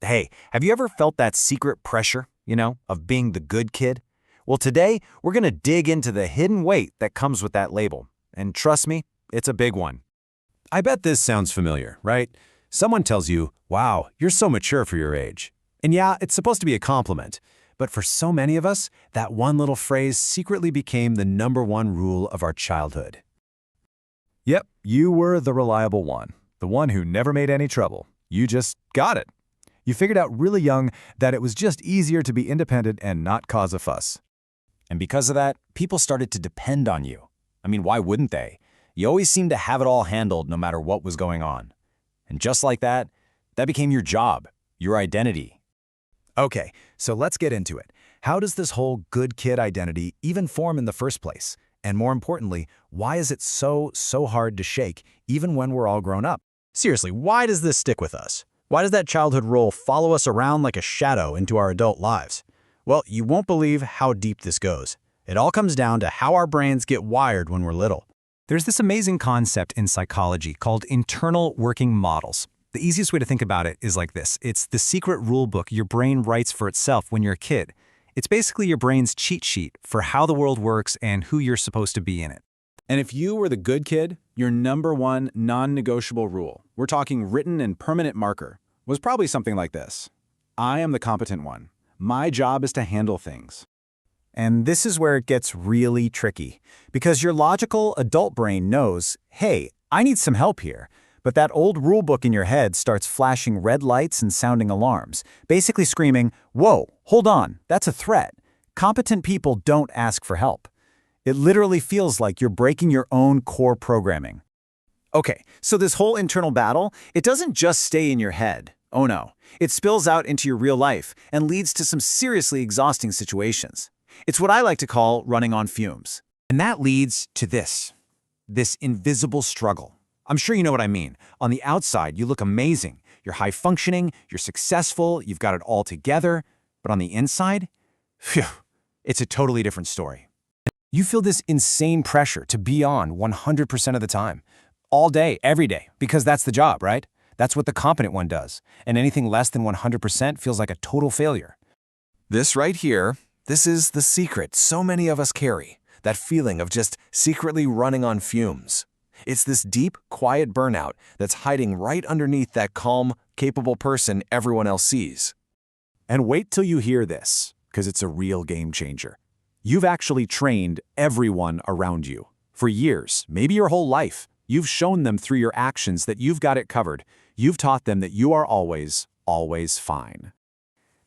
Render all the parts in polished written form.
Hey, have you ever felt that secret pressure, of being the good kid? Well, today we're going to dig into the hidden weight that comes with that label. And trust me, it's a big one. I bet this sounds familiar, right? Someone tells you, wow, you're so mature for your age. And yeah, it's supposed to be a compliment. But for so many of us, that one little phrase secretly became the #1 rule of our childhood. Yep, you were the reliable one, the one who never made any trouble. You just got it. You figured out really young that it was just easier to be independent and not cause a fuss. And because of that, people started to depend on you. I mean, why wouldn't they? You always seemed to have it all handled no matter what was going on. And just like that, that became your job, your identity. Okay, so let's get into it. How does this whole good kid identity even form in the first place? And more importantly, why is it so hard to shake, even when we're all grown up? Seriously, why does this stick with us? Why does that childhood role follow us around like a shadow into our adult lives? Well, you won't believe how deep this goes. It all comes down to how our brains get wired when we're little. There's this amazing concept in psychology called internal working models. The easiest way to think about it is like this. It's the secret rule book your brain writes for itself when you're a kid. It's basically your brain's cheat sheet for how the world works and who you're supposed to be in it. And if you were the good kid, your #1 non-negotiable rule, we're talking written and permanent marker, was probably something like this. I am the competent one. My job is to handle things. And this is where it gets really tricky, because your logical adult brain knows, hey, I need some help here. But that old rule book in your head starts flashing red lights and sounding alarms, basically screaming, whoa, hold on, that's a threat. Competent people don't ask for help. It literally feels like you're breaking your own core programming. Okay, so this whole internal battle, it doesn't just stay in your head. Oh no, it spills out into your real life and leads to some seriously exhausting situations. It's what I like to call running on fumes. And that leads to this invisible struggle. I'm sure you know what I mean. On the outside, you look amazing. You're high functioning, you're successful, you've got it all together. But on the inside, phew, it's a totally different story. You feel this insane pressure to be on 100% of the time. All day, every day, because that's the job, right? That's what the competent one does. And anything less than 100% feels like a total failure. This right here, this is the secret so many of us carry. That feeling of just secretly running on fumes. It's this deep, quiet burnout that's hiding right underneath that calm, capable person everyone else sees. And wait till you hear this, because it's a real game changer. You've actually trained everyone around you. For years, maybe your whole life, you've shown them through your actions that you've got it covered. You've taught them that you are always fine.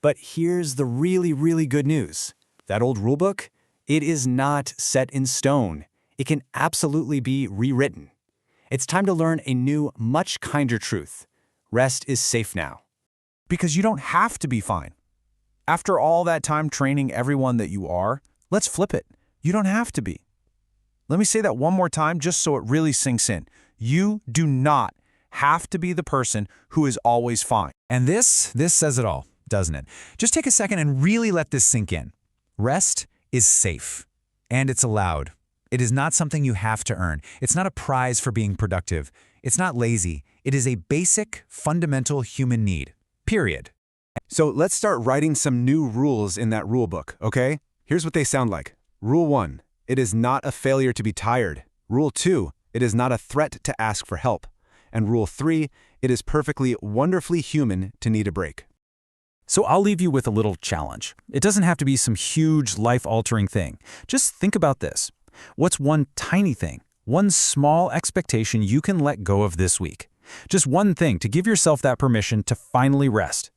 But here's the really good news. That old rulebook, it is not set in stone. It can absolutely be rewritten. It's time to learn a new, much kinder truth. Rest is safe now. Because you don't have to be fine. After all that time training everyone that you are, let's flip it. You don't have to be. Let me say that one more time just so it really sinks in. You do not have to be the person who is always fine. And this says it all, doesn't it? Just take a second and really let this sink in. Rest is safe, and it's allowed. It is not something you have to earn. It's not a prize for being productive. It's not lazy. It is a basic, fundamental human need. Period. So let's start writing some new rules in that rule book, okay? Here's what they sound like. Rule 1, it is not a failure to be tired. Rule 2, it is not a threat to ask for help. And Rule 3, it is perfectly, wonderfully human to need a break. So I'll leave you with a little challenge. It doesn't have to be some huge, life-altering thing. Just think about this. What's one tiny thing, one small expectation you can let go of this week? Just one thing to give yourself that permission to finally rest.